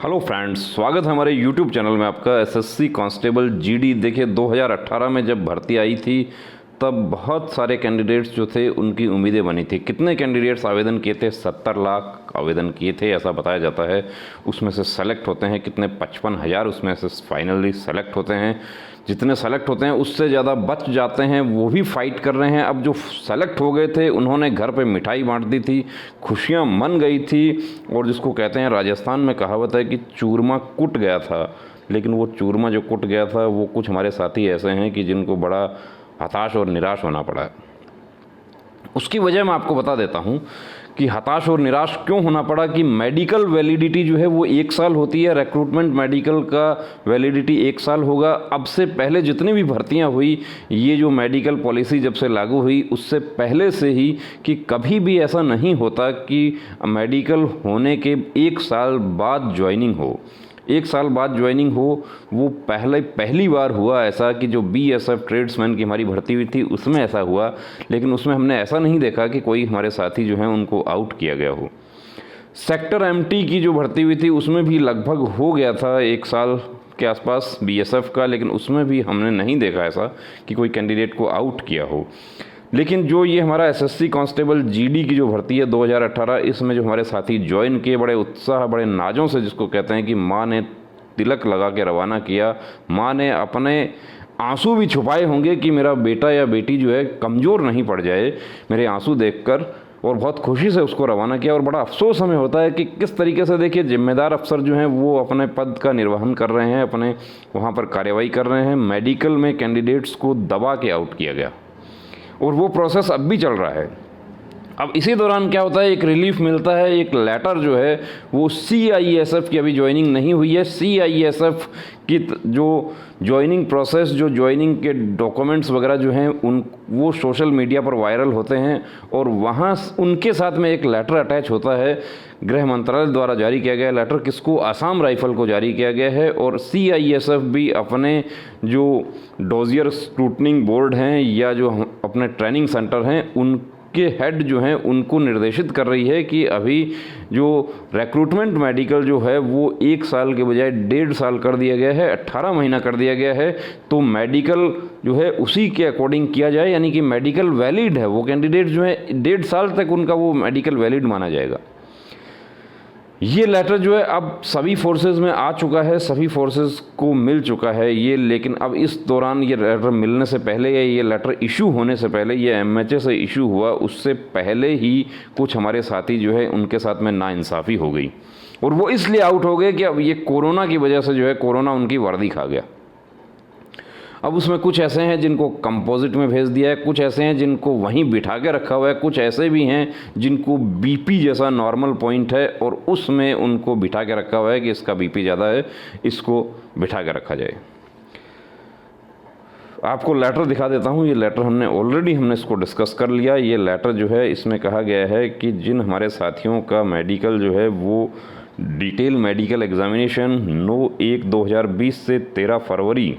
Hello friends, स्वागत है हमारे यूट्यूब चैनल में आपका। एसएससी कांस्टेबल जीडी देखिए 2018 में जब भर्ती आई थी तब बहुत सारे कैंडिडेट्स जो थे उनकी उम्मीदें बनी थी। कितने कैंडिडेट्स आवेदन किए थे? 70 लाख आवेदन किए थे ऐसा बताया जाता है। उसमें से सेलेक्ट होते हैं कितने? 55,000 उसमें से फाइनली सेलेक्ट होते हैं। जितने सेलेक्ट होते हैं उससे ज़्यादा बच जाते हैं, वो भी फाइट कर रहे हैं। अब जो सेलेक्ट हो गए थे उन्होंने घर पे मिठाई बांट दी थी, खुशियां मन गई थी। और जिसको कहते हैं, राजस्थान में कहावत है कि चूरमा कुट गया था, लेकिन वो चूरमा जो कुट गया था वो कुछ हमारे साथी ऐसे हैं कि जिनको बड़ा हताश और निराश होना पड़ा है। उसकी वजह मैं आपको बता देता हूँ कि हताश और निराश क्यों होना पड़ा। कि मेडिकल वैलिडिटी जो है वो 1 साल होती है। रिक्रूटमेंट मेडिकल का वैलिडिटी 1 साल होगा। अब से पहले जितनी भी भर्तियां हुई, ये जो मेडिकल पॉलिसी जब से लागू हुई उससे पहले से ही, कि कभी भी ऐसा नहीं होता कि मेडिकल होने के 1 साल बाद ज्वाइनिंग हो। 1 साल बाद ज्वाइनिंग हो, वो पहली बार हुआ ऐसा कि जो बीएसएफ ट्रेड्समैन की हमारी भर्ती हुई थी उसमें ऐसा हुआ। लेकिन उसमें हमने ऐसा नहीं देखा कि कोई हमारे साथी जो हैं उनको आउट किया गया हो। सेक्टर एमटी की जो भर्ती हुई थी उसमें भी लगभग हो गया था 1 साल के आसपास बीएसएफ का, लेकिन उसमें भी हमने नहीं देखा ऐसा कि कोई कैंडिडेट को आउट किया हो। लेकिन जो ये हमारा एसएससी कांस्टेबल जीडी की जो भर्ती है 2018, इसमें जो हमारे साथी ज्वाइन किए, बड़े उत्साह बड़े नाजों से, जिसको कहते हैं कि माँ ने तिलक लगा के रवाना किया। माँ ने अपने आंसू भी छुपाए होंगे कि मेरा बेटा या बेटी जो है कमज़ोर नहीं पड़ जाए मेरे आंसू देखकर, और बहुत खुशी से उसको रवाना किया। और बड़ा अफसोस हमें होता है कि किस तरीके से, देखिए, जिम्मेदार अफसर जो हैं वो अपने पद का निर्वहन कर रहे हैं, अपने वहाँ पर कार्रवाई कर रहे हैं। मेडिकल में कैंडिडेट्स को दबा के आउट किया गया और वो प्रोसेस अब भी चल रहा है। अब इसी दौरान क्या होता है, एक रिलीफ मिलता है। एक लेटर जो है वो सीआईएसएफ की अभी ज्वाइनिंग नहीं हुई है। सीआईएसएफ की जो ज्वाइनिंग प्रोसेस, जो ज्वाइनिंग के डॉक्यूमेंट्स वगैरह जो हैं वो सोशल मीडिया पर वायरल होते हैं और वहाँ उनके साथ में एक लेटर अटैच होता है। गृह मंत्रालय द्वारा जारी किया गया लेटर किसको? आसाम राइफल को जारी किया गया है। और सीआईएसएफ भी अपने जो डोजियर स्क्रूटनिंग बोर्ड हैं या जो अपने ट्रेनिंग सेंटर हैं उनके हेड जो हैं उनको निर्देशित कर रही है कि अभी जो रिक्रूटमेंट मेडिकल जो है वो 1 साल के बजाय 1.5 साल कर दिया गया है, 18 महीना कर दिया गया है। तो मेडिकल जो है उसी के अकॉर्डिंग किया जाए, यानी कि मेडिकल वैलिड है। वो कैंडिडेट जो है 1.5 साल तक उनका वो मेडिकल वैलिड माना जाएगा। ये लेटर जो है अब सभी फोर्सेस में आ चुका है, सभी फोर्सेस को मिल चुका है ये। लेकिन अब इस दौरान ये लेटर मिलने से पहले या ये लेटर इशू होने से पहले, ये एमएचए से इशू हुआ उससे पहले ही कुछ हमारे साथी जो है उनके साथ में नाइंसाफ़ी हो गई। और वो इसलिए आउट हो गए कि अब ये कोरोना की वजह से जो है कोरोना उनकी वर्दी खा गया। अब उसमें कुछ ऐसे हैं जिनको कंपोजिट में भेज दिया है, कुछ ऐसे हैं जिनको वहीं बिठा के रखा हुआ है, कुछ ऐसे भी हैं जिनको बीपी जैसा नॉर्मल पॉइंट है और उसमें उनको बिठा के रखा हुआ है कि इसका बीपी ज़्यादा है, इसको बिठा के रखा जाए। आपको लेटर दिखा देता हूँ। ये लेटर हमने इसको डिस्कस कर लिया। ये लेटर जो है इसमें कहा गया है कि जिन हमारे साथियों का मेडिकल जो है वो डिटेल मेडिकल एग्जामिनेशन 9/1/2020 से 13 फरवरी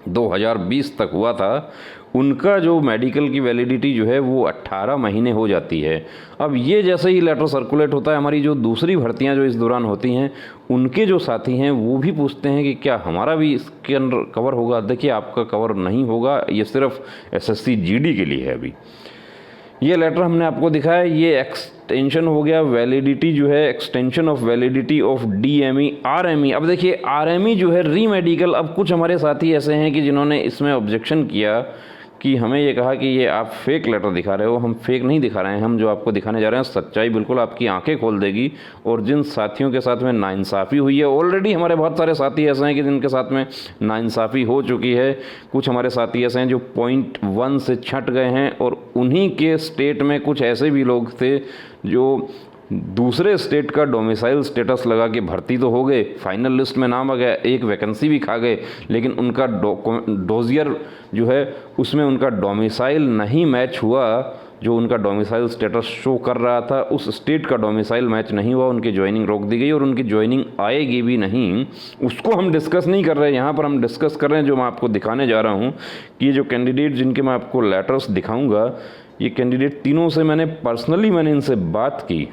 2020 तक हुआ था, उनका जो मेडिकल की वैलिडिटी जो है वो 18 महीने हो जाती है। अब ये जैसे ही लेटर सर्कुलेट होता है, हमारी जो दूसरी भर्तियां जो इस दौरान होती हैं उनके जो साथी हैं वो भी पूछते हैं कि क्या हमारा भी इसके अंदर कवर होगा। देखिए, आपका कवर नहीं होगा, ये सिर्फ एसएससी जीडी के लिए है। अभी ये लेटर हमने आपको दिखाया, ये एक्सटेंशन हो गया वैलिडिटी जो है, extension of validity of DME RME. अब देखिए, आरएमई जो है री मेडिकल, अब कुछ हमारे साथी ऐसे हैं कि जिन्होंने इसमें ऑब्जेक्शन किया कि हमें ये कहा कि ये आप फेक लेटर दिखा रहे हो। हम फेक नहीं दिखा रहे हैं, हम जो आपको दिखाने जा रहे हैं सच्चाई बिल्कुल आपकी आंखें खोल देगी। और जिन साथियों के साथ में नाइंसाफ़ी हुई है, ऑलरेडी हमारे बहुत सारे साथी ऐसे हैं कि जिनके साथ में नाइंसाफ़ी हो चुकी है। कुछ हमारे साथी ऐसे हैं जो पॉइंट 1 से छट गए हैं, और उन्हीं के स्टेट में कुछ ऐसे भी लोग थे जो दूसरे स्टेट का डोमिसाइल स्टेटस लगा के भर्ती तो हो गए, फाइनल लिस्ट में नाम आ गया, एक वैकेंसी भी खा गए, लेकिन उनका डोजियर जो है उसमें उनका डोमिसाइल नहीं मैच हुआ। जो उनका डोमिसाइल स्टेटस शो कर रहा था उस स्टेट का डोमिसाइल मैच नहीं हुआ, उनकी ज्वाइनिंग रोक दी गई और उनकी ज्वाइनिंग आएगी भी नहीं। उसको हम डिस्कस नहीं कर रहे हैं यहाँ पर, हम डिस्कस कर रहे हैं जो मैं आपको दिखाने जा रहा हूँ कि ये जो कैंडिडेट जिनके मैं आपको लेटर्स दिखाऊँगा, ये कैंडिडेट तीनों से मैंने इनसे बात की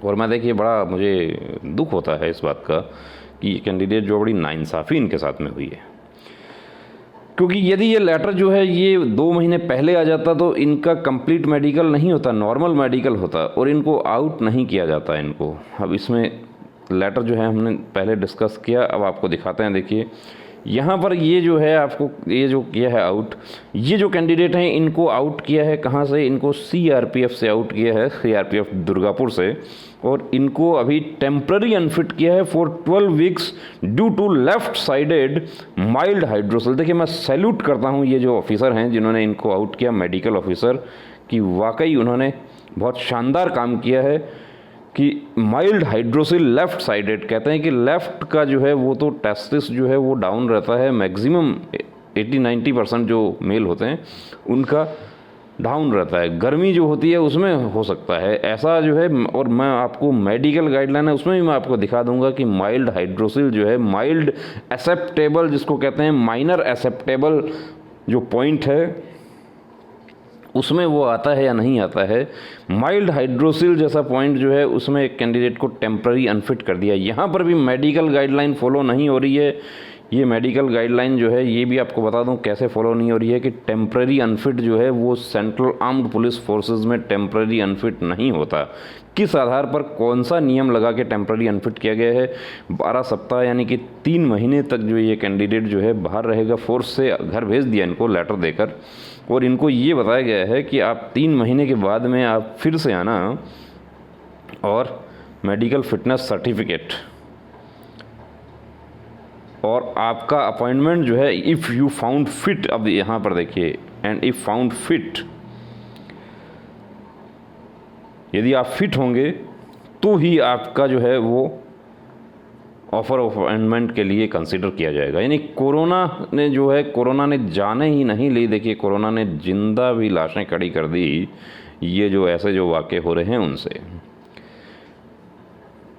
और मैं देखिए बड़ा मुझे दुख होता है इस बात का कि ये कैंडिडेट जो बड़ी नाइंसाफ़ी इनके साथ में हुई है, क्योंकि यदि ये लेटर जो है ये 2 महीने पहले आ जाता तो इनका कंप्लीट मेडिकल नहीं होता, नॉर्मल मेडिकल होता, और इनको आउट नहीं किया जाता इनको। अब इसमें लेटर जो है हमने पहले डिस्कस किया, अब आपको दिखाते हैं। देखिए यहाँ पर ये जो है आपको ये जो किया है आउट, ये जो कैंडिडेट हैं इनको आउट किया है कहाँ से, इनको सीआरपीएफ से आउट किया है, सीआरपीएफ दुर्गापुर से, और इनको अभी टेम्पररी अनफिट किया है for 12 weeks due to left sided mild hydrocele. देखिए मैं सैल्यूट करता हूँ ये जो ऑफिसर हैं जिन्होंने इनको आउट किया, मेडिकल ऑफिसर, कि वाकई उन्होंने बहुत शानदार काम किया है कि माइल्ड हाइड्रोसिल लेफ़्ट साइडेड, कहते हैं कि लेफ़्ट का जो है वो तो टेस्टिस जो है वो डाउन रहता है, मैक्सिमम 80-90% जो मेल होते हैं उनका डाउन रहता है, गर्मी जो होती है उसमें हो सकता है ऐसा जो है। और मैं आपको मेडिकल गाइडलाइन है उसमें भी मैं आपको दिखा दूंगा कि माइल्ड हाइड्रोसिल जो है, माइल्ड एक्सेप्टेबल जिसको कहते हैं, माइनर एक्सेप्टेबल जो पॉइंट है उसमें वो आता है या नहीं आता है। माइल्ड हाइड्रोसिल जैसा पॉइंट जो है उसमें एक कैंडिडेट को टेम्पररी अनफिट कर दिया। यहाँ पर भी मेडिकल गाइडलाइन फॉलो नहीं हो रही है। ये मेडिकल गाइडलाइन जो है ये भी आपको बता दूं कैसे फॉलो नहीं हो रही है कि टेम्पररी अनफिट जो है वो सेंट्रल आर्म्ड पुलिस फोर्सेस में टेम्पररी अनफिट नहीं होता। किस आधार पर, कौन सा नियम लगा के टेम्पररी अनफिट किया गया है? 12 सप्ताह यानी कि 3 महीने तक जो ये कैंडिडेट जो है बाहर रहेगा, फोर्स से घर भेज दिया इनको लेटर देकर, और इनको ये बताया गया है कि आप 3 महीने के बाद में आप फिर से आना और मेडिकल फिटनेस सर्टिफिकेट और आपका अपॉइंटमेंट जो है इफ़ यू फाउंड फिट, अब यहाँ पर देखिए, एंड इफ़ फाउंड फिट, यदि आप फिट होंगे तो ही आपका जो है वो ऑफर ऑफ अपॉइंटमेंट के लिए कंसीडर किया जाएगा। यानी कोरोना ने जो है, कोरोना ने जाने ही नहीं ली। देखिए कोरोना ने जिंदा भी लाशें खड़ी कर दी, ये जो ऐसे जो वाक़े हो रहे हैं उनसे।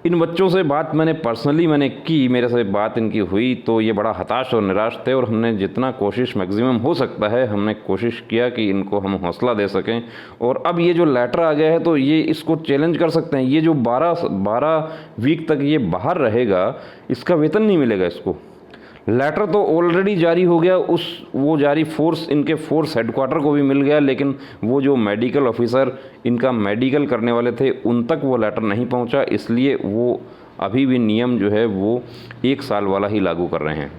इन बच्चों से बात मैंने पर्सनली की, मेरे से बात इनकी हुई तो ये बड़ा हताश और निराश थे, और हमने जितना कोशिश मैक्सिमम हो सकता है हमने कोशिश किया कि इनको हम हौसला दे सकें। और अब ये जो लेटर आ गया है तो ये इसको चैलेंज कर सकते हैं। ये जो 12 वीक तक ये बाहर रहेगा, इसका वेतन नहीं मिलेगा इसको। लेटर तो ऑलरेडी जारी हो गया, वो जारी फोर्स, इनके फोर्स हेडक्वार्टर को भी मिल गया, लेकिन वो जो मेडिकल ऑफिसर इनका मेडिकल करने वाले थे उन तक वो लेटर नहीं पहुंचा, इसलिए वो अभी भी नियम जो है वो 1 साल वाला ही लागू कर रहे हैं।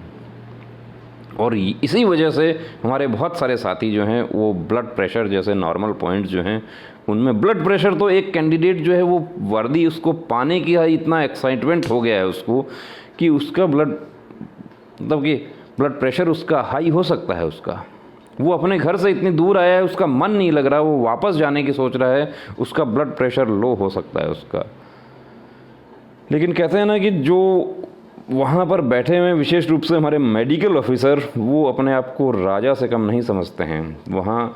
और इसी वजह से हमारे बहुत सारे साथी जो हैं वो ब्लड प्रेशर जैसे नॉर्मल पॉइंट जो हैं उनमें ब्लड प्रेशर, तो एक कैंडिडेट जो है वो वर्दी उसको पाने की इतना एक्साइटमेंट हो गया है उसको कि उसका मतलब कि ब्लड प्रेशर उसका हाई हो सकता है उसका। वो अपने घर से इतनी दूर आया है, उसका मन नहीं लग रहा, वो वापस जाने की सोच रहा है, उसका ब्लड प्रेशर लो हो सकता है उसका। लेकिन कहते हैं ना कि जो वहाँ पर बैठे हुए विशेष रूप से हमारे मेडिकल ऑफिसर, वो अपने आप को राजा से कम नहीं समझते हैं वहाँ,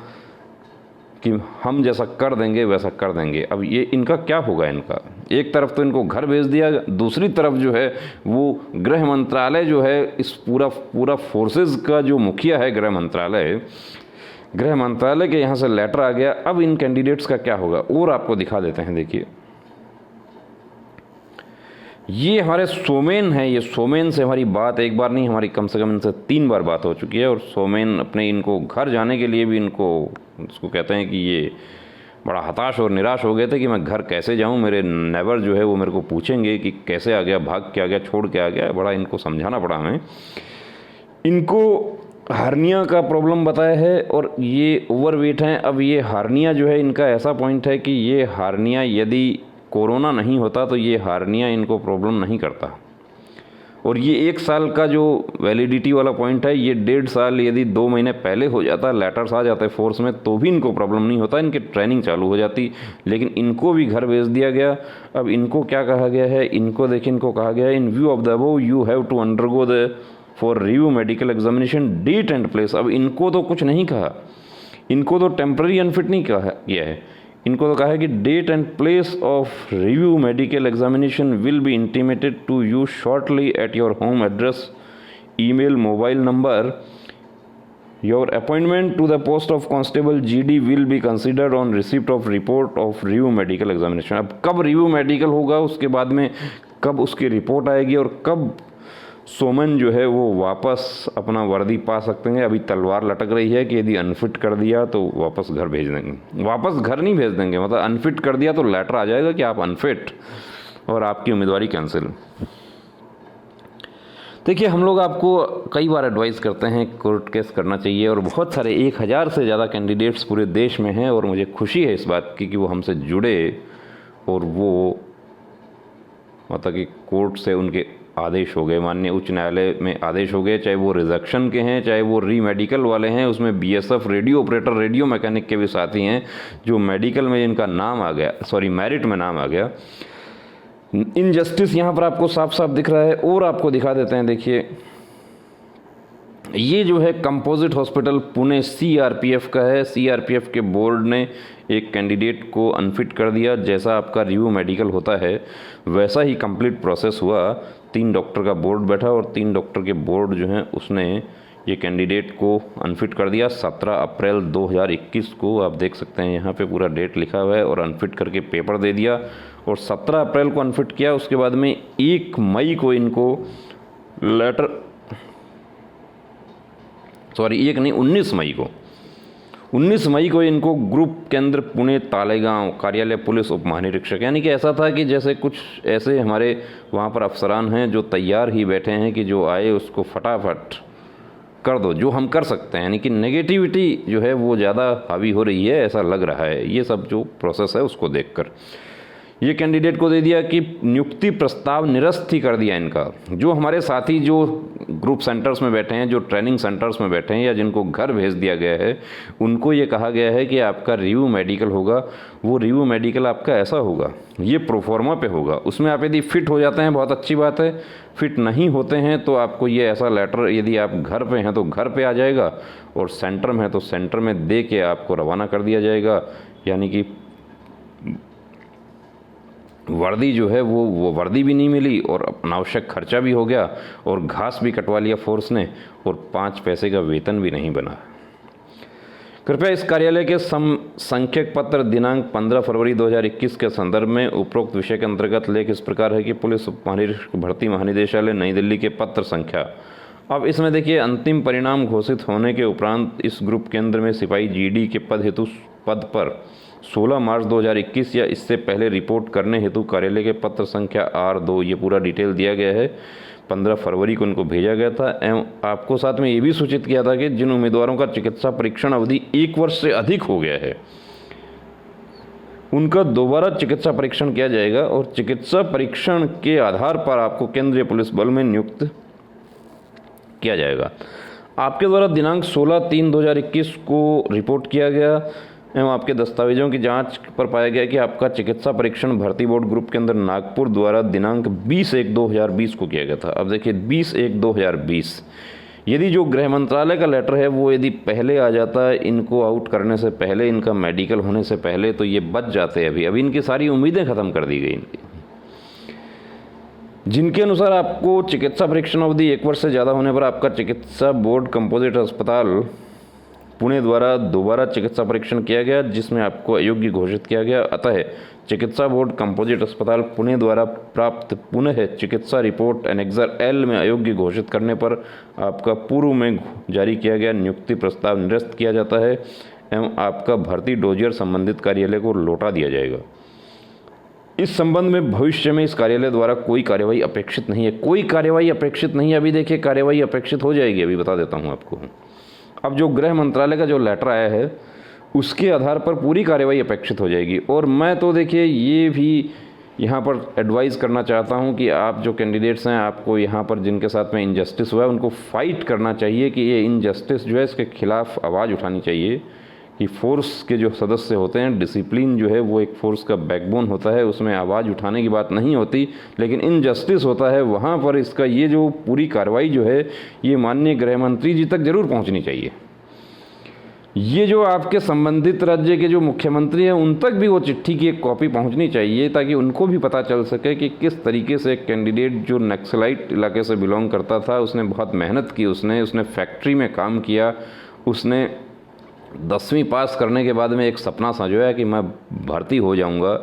कि हम जैसा कर देंगे वैसा कर देंगे। अब ये इनका क्या होगा? इनका एक तरफ तो इनको घर भेज दिया, दूसरी तरफ जो है वो गृह मंत्रालय जो है, इस पूरा फोर्सेस का जो मुखिया है गृह मंत्रालय के यहाँ से लेटर आ गया। अब इन कैंडिडेट्स का क्या होगा और आपको दिखा देते हैं। देखिए ये हमारे सोमेन है, ये सोमेन से हमारी बात एक बार नहीं, हमारी कम से कम इनसे 3 बार बात हो चुकी है। और सोमेन अपने इनको घर जाने के लिए भी इनको उसको कहते हैं कि ये बड़ा हताश और निराश हो गए थे कि मैं घर कैसे जाऊं, मेरे नेबर जो है वो मेरे को पूछेंगे कि कैसे आ गया, भाग के आ गया, छोड़ के आ गया। बड़ा इनको समझाना पड़ा हमें। इनको हार्निया का प्रॉब्लम बताया है और ये ओवरवेट हैं। अब ये हार्निया जो है इनका ऐसा पॉइंट है कि ये हार्निया यदि कोरोना नहीं होता तो ये हार्निया इनको प्रॉब्लम नहीं करता। और ये 1 साल का जो वैलिडिटी वाला पॉइंट है, ये 1.5 साल यदि 2 महीने पहले हो जाता, लेटर्स आ जाते फोर्स में, तो भी इनको प्रॉब्लम नहीं होता, इनकी ट्रेनिंग चालू हो जाती। लेकिन इनको भी घर भेज दिया गया। अब इनको क्या कहा गया है? इनको देखिए, इनको कहा गया है in view of the above you have to undergo the for review medical examination date and place. अब इनको तो कुछ नहीं कहा, इनको तो टेम्पररी अनफिट नहीं कहा किया है, इनको तो कहा है कि date and place of review medical examination will be intimated to you shortly at your home address, email, mobile number your appointment to the post of constable GD will be considered on receipt of report of review medical examination. अब कब review medical होगा, उसके बाद में कब उसकी report आएगी और कब सोमन जो है वो वापस अपना वर्दी पा सकते हैं। अभी तलवार लटक रही है कि यदि अनफिट कर दिया तो वापस घर भेज देंगे। वापस घर नहीं भेज देंगे, मतलब अनफिट कर दिया तो लेटर आ जाएगा कि आप अनफिट और आपकी उम्मीदवारी कैंसिल। देखिए, हम लोग आपको कई बार एडवाइस करते हैं कोर्ट केस करना चाहिए, और बहुत सारे 1000 से ज़्यादा कैंडिडेट्स पूरे देश में हैं, और मुझे खुशी है इस बात की कि वो हमसे जुड़े और वो मतलब कि कोर्ट से उनके आदेश हो गए, माननीय उच्च न्यायालय में आदेश हो गए, चाहे वो रिजेक्शन के हैं, चाहे वो री मेडिकल वाले हैं। उसमें BSF radio operator, radio mechanic के भी साथी हैं जो मेडिकल में जिनका नाम आ गया, सॉरी मेरिट में नाम आ गया। इनजस्टिस यहाँ पर आपको साफ साफ दिख रहा है, और आपको दिखा देते हैं। देखिए, ये जो है कंपोजिट हॉस्पिटल पुणे सीआरपीएफ का है। सीआरपीएफ के बोर्ड ने एक कैंडिडेट को अनफिट कर दिया। जैसा आपका रिव्यू मेडिकल होता है वैसा ही कंप्लीट प्रोसेस हुआ। 3 डॉक्टर का बोर्ड बैठा और 3 डॉक्टर के बोर्ड जो हैं उसने ये कैंडिडेट को अनफिट कर दिया 17 अप्रैल 2021 को। आप देख सकते हैं यहाँ पे पूरा डेट लिखा हुआ है, और अनफिट करके पेपर दे दिया, और 17 अप्रैल को अनफिट किया। उसके बाद में 1 मई को इनको लेटर, सॉरी 1 नहीं 19 मई को इनको ग्रुप केंद्र पुणे तालेगांव कार्यालय पुलिस उप महानिरीक्षक, यानी कि ऐसा था कि जैसे कुछ ऐसे हमारे वहाँ पर अफसरान हैं जो तैयार ही बैठे हैं कि जो आए उसको फटाफट कर दो, जो हम कर सकते हैं। यानी कि नेगेटिविटी जो है वो ज़्यादा हावी हो रही है, ऐसा लग रहा है। ये सब जो प्रोसेस है उसको देखकर ये कैंडिडेट को दे दिया कि नियुक्ति प्रस्ताव निरस्त ही कर दिया इनका। जो हमारे साथी जो ग्रुप सेंटर्स में बैठे हैं, जो ट्रेनिंग सेंटर्स में बैठे हैं, या जिनको घर भेज दिया गया है, उनको ये कहा गया है कि आपका रिव्यू मेडिकल होगा। वो रिव्यू मेडिकल आपका ऐसा होगा, ये प्रोफॉर्मा पे होगा। उसमें आप यदि फिट हो जाते हैं बहुत अच्छी बात है, फिट नहीं होते हैं तो आपको ये ऐसा लेटर, यदि आप घर पे हैं तो घर पे आ जाएगा, और सेंटर में है तो सेंटर में दे के आपको रवाना कर दिया जाएगा। यानी कि वर्दी जो है वो वर्दी भी नहीं मिली, और अनावश्यक खर्चा भी हो गया, और घास भी कटवा लिया फोर्स ने, और 5 पैसे का वेतन भी नहीं बना। कृपया इस कार्यालय के संख्यक पत्र दिनांक 15 फरवरी 2021 के संदर्भ में उपरोक्त विषय के अंतर्गत लेख इस प्रकार है कि पुलिस उप महानिरीक्षक भर्ती महानिदेशालय नई दिल्ली के पत्र संख्या। अब इसमें देखिए, अंतिम परिणाम घोषित होने के उपरांत इस ग्रुप केंद्र में सिपाही जीडी के पद पर 16 मार्च 2021 या इससे पहले रिपोर्ट करने हेतु कार्यालय के पत्र संख्या R2, ये पूरा डिटेल दिया गया है, 15 फरवरी को इनको भेजा गया था। एवं आपको साथ में ये भी सूचित किया था कि जिन उम्मीदवारों का चिकित्सा परीक्षण अवधि 1 वर्ष से अधिक हो गया है उनका दोबारा चिकित्सा परीक्षण किया जाएगा, और चिकित्सा परीक्षण के आधार पर आपको केंद्रीय पुलिस बल में नियुक्त किया जाएगा। आपके द्वारा दिनांक 16/3/2021 को रिपोर्ट किया गया एवं आपके दस्तावेजों की जांच पर पाया गया कि आपका चिकित्सा परीक्षण भर्ती बोर्ड ग्रुप के अंदर नागपुर द्वारा दिनांक 20/1/2020 को किया गया था। अब देखिए 20/1/2020, यदि जो गृह मंत्रालय का लेटर है वो यदि पहले आ जाता है, इनको आउट करने से पहले, इनका मेडिकल होने से पहले, तो ये बच जाते हैं। अभी इनकी सारी उम्मीदें ख़त्म कर दी गई इनकी, जिनके अनुसार आपको चिकित्सा परीक्षण अवधि 1 वर्ष से ज़्यादा होने पर आपका चिकित्सा बोर्ड कंपोजिट अस्पताल पुणे द्वारा दोबारा चिकित्सा परीक्षण किया गया, जिसमें आपको अयोग्य घोषित किया गया। अतः चिकित्सा बोर्ड कंपोजिट अस्पताल पुणे द्वारा प्राप्त पुनः चिकित्सा रिपोर्ट एनेक्सर L में अयोग्य घोषित करने पर आपका पूर्व में जारी किया गया नियुक्ति प्रस्ताव निरस्त किया जाता है एवं आपका भर्ती डोजियर संबंधित कार्यालय को लौटा दिया जाएगा। इस संबंध में भविष्य में इस कार्यालय द्वारा कोई कार्यवाही अपेक्षित नहीं है। कोई कार्यवाही अपेक्षित नहीं है। अभी देखिए, कार्यवाही अपेक्षित हो जाएगी, अभी बता देता हूँ आपको। अब जो गृह मंत्रालय का जो लेटर आया है उसके आधार पर पूरी कार्यवाही अपेक्षित हो जाएगी। और मैं तो देखिए ये भी यहाँ पर एडवाइस करना चाहता हूँ कि आप जो कैंडिडेट्स हैं, आपको यहाँ पर जिनके साथ में इनजस्टिस हुआ है उनको फाइट करना चाहिए कि ये इनजस्टिस जो है इसके खिलाफ आवाज़ उठानी चाहिए। कि फोर्स के जो सदस्य होते हैं, डिसिप्लिन जो है वो एक फोर्स का बैकबोन होता है, उसमें आवाज़ उठाने की बात नहीं होती, लेकिन इनजस्टिस होता है वहाँ पर इसका ये जो पूरी कार्रवाई जो है ये माननीय गृह मंत्री जी तक ज़रूर पहुँचनी चाहिए। ये जो आपके संबंधित राज्य के जो मुख्यमंत्री हैं उन तक भी वो चिट्ठी की एक कॉपी पहुंचनी चाहिए, ताकि उनको भी पता चल सके कि किस तरीके से एक कैंडिडेट जो नक्सलाइट इलाके से बिलोंग करता था, उसने बहुत मेहनत की, उसने फैक्ट्री में काम किया उसने 10वीं पास करने के बाद में एक सपना संजोया कि मैं भर्ती हो जाऊंगा,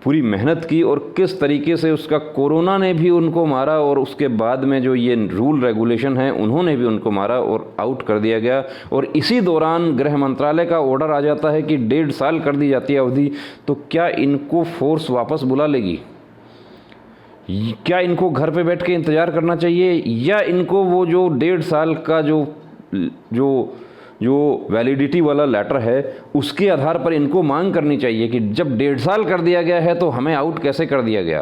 पूरी मेहनत की, और किस तरीके से उसका कोरोना ने भी उनको मारा और उसके बाद में जो ये रूल रेगुलेशन है उन्होंने भी उनको मारा और आउट कर दिया गया। और इसी दौरान गृह मंत्रालय का ऑर्डर आ जाता है कि 1.5 साल कर दी जाती है अवधि। तो क्या इनको फोर्स वापस बुला लेगी? क्या इनको घर पे बैठ के इंतज़ार करना चाहिए, या इनको वो जो 1.5 साल का जो जो जो वैलिडिटी वाला लेटर है उसके आधार पर इनको मांग करनी चाहिए कि जब 1.5 साल कर दिया गया है तो हमें आउट कैसे कर दिया गया?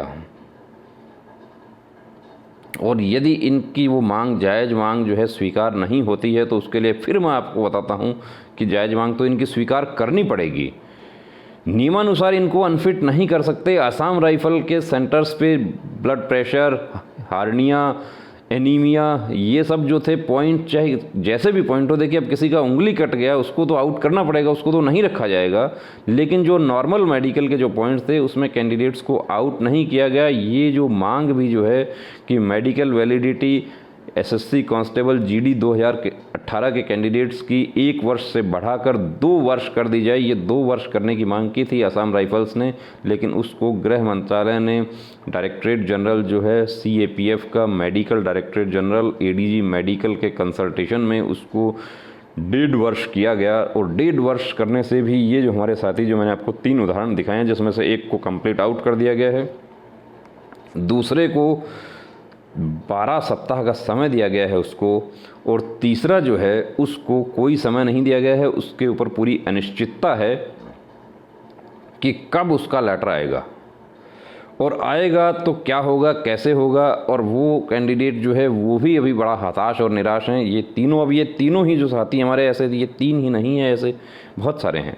और यदि इनकी वो मांग, जायज़ मांग जो है स्वीकार नहीं होती है, तो उसके लिए फिर मैं आपको बताता हूँ कि जायज़ मांग तो इनकी स्वीकार करनी पड़ेगी। नियमानुसार इनको अनफिट नहीं कर सकते। आसाम राइफल के सेंटर्स पे ब्लड प्रेशर, हार्निया, एनीमिया, ये सब जो थे पॉइंट, चाहे जैसे भी पॉइंट हो, देखिए अब किसी का उंगली कट गया उसको तो आउट करना पड़ेगा, उसको तो नहीं रखा जाएगा, लेकिन जो नॉर्मल मेडिकल के जो पॉइंट्स थे उसमें कैंडिडेट्स को आउट नहीं किया गया। ये जो मांग भी जो है कि medical validity SSC constable GD 2018 के कैंडिडेट्स की 1 वर्ष से बढ़ाकर 2 वर्ष कर दी जाए, ये 2 वर्ष करने की मांग की थी आसाम राइफल्स ने, लेकिन उसको गृह मंत्रालय ने, डायरेक्टरेट जनरल जो है सीएपीएफ का, medical directorate general ADG medical के कंसल्टेशन में उसको 1.5 वर्ष किया गया। और 1.5 वर्ष करने से भी ये जो हमारे साथी, जो मैंने आपको 3 उदाहरण दिखाए हैं, जिसमें से एक को कंप्लीट आउट कर दिया गया है, दूसरे को 12 सप्ताह का समय दिया गया है उसको, और तीसरा जो है उसको कोई समय नहीं दिया गया है, उसके ऊपर पूरी अनिश्चितता है कि कब उसका लेटर आएगा, और आएगा तो क्या होगा, कैसे होगा। और वो कैंडिडेट जो है वो भी अभी बड़ा हताश और निराश हैं। ये तीनों, अब ये तीनों ही जो साथी हमारे, ऐसे ये 3 ही नहीं है, ऐसे बहुत सारे हैं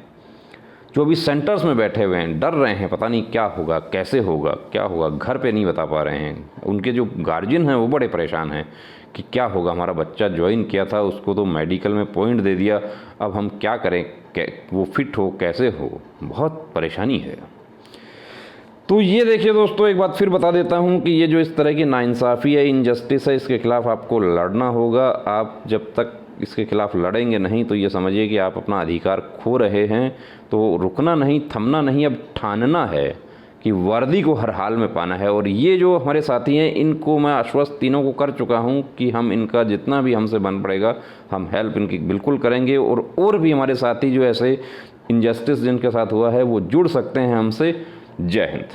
जो अभी सेंटर्स में बैठे हुए हैं, डर रहे हैं, पता नहीं क्या होगा, कैसे होगा, क्या होगा, घर पे नहीं बता पा रहे हैं। उनके जो गार्जियन हैं वो बड़े परेशान हैं कि क्या होगा, हमारा बच्चा ज्वाइन किया था, उसको तो मेडिकल में पॉइंट दे दिया, अब हम क्या करें, वो फिट हो, कैसे हो, बहुत परेशानी है। तो ये देखिए दोस्तों, एक बात फिर बता देता हूँ कि ये जो इस तरह की नाइंसाफ़ी है, इनजस्टिस है, इसके खिलाफ़ आपको लड़ना होगा। आप जब तक इसके खिलाफ़ लड़ेंगे नहीं तो ये समझिए कि आप अपना अधिकार खो रहे हैं। तो रुकना नहीं, थमना नहीं, अब ठानना है कि वर्दी को हर हाल में पाना है। और ये जो हमारे साथी हैं, इनको मैं आश्वस्त तीनों को कर चुका हूँ कि हम इनका जितना भी हमसे बन पड़ेगा हम हेल्प इनकी बिल्कुल करेंगे। और भी हमारे साथी जो ऐसे इनजस्टिस जिनके साथ हुआ है वो जुड़ सकते हैं हमसे। जय हिंद।